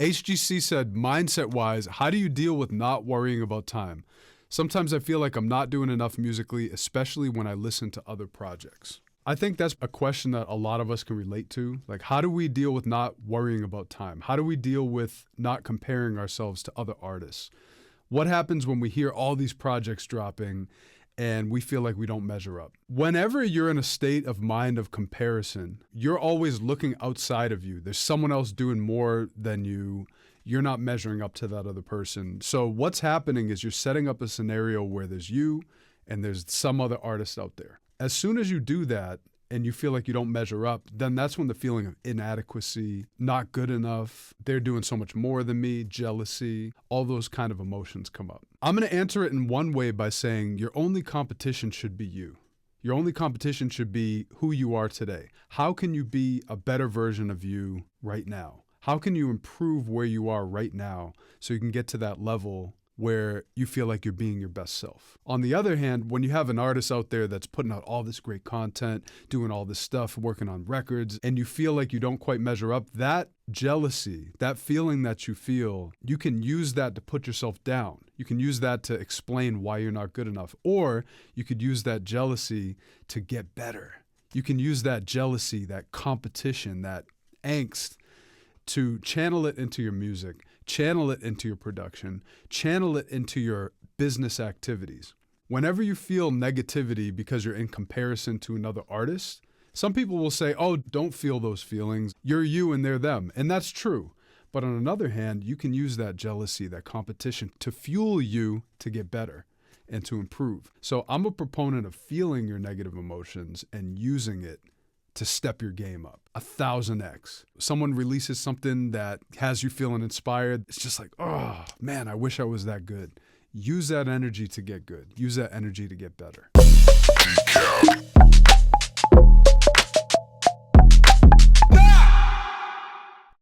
HGC said, mindset-wise, how do you deal with not worrying about time? Sometimes I feel like I'm not doing enough musically, especially when I listen to other projects. I think that's a question that a lot of us can relate to. Like, how do we deal with not worrying about time? How do we deal with not comparing ourselves to other artists? What happens when we hear all these projects dropping and we feel like we don't measure up? Whenever you're in a state of mind of comparison, you're always looking outside of you. There's someone else doing more than you. You're not measuring up to that other person. So what's happening is you're setting up a scenario where there's you and there's some other artist out there. As soon as you do that and you feel like you don't measure up, then that's when the feeling of inadequacy, not good enough, they're doing so much more than me, jealousy, all those kind of emotions come up. I'm going to answer it in one way by saying your only competition should be you. Your only competition should be who you are today. How can you be a better version of you right now? How can you improve where you are right now so you can get to that level where you feel like you're being your best self? On the other hand, when you have an artist out there that's putting out all this great content, doing all this stuff, working on records, and you feel like you don't quite measure up, that jealousy, that feeling that you feel, you can use that to put yourself down. You can use that to explain why you're not good enough. Or you could use that jealousy to get better. You can use that jealousy, that competition, that angst, to channel it into your music, channel it into your production, channel it into your business activities. Whenever you feel negativity because you're in comparison to another artist, some people will say, oh, don't feel those feelings. You're you and they're them. And that's true. But on another hand, you can use that jealousy, that competition to fuel you to get better and to improve. So I'm a proponent of feeling your negative emotions and using it to step your game up 1,000x. Someone releases something that has you feeling inspired. It's just like, oh man, I wish I was that good. Use that energy to get good. Use that energy to get better. DECAP.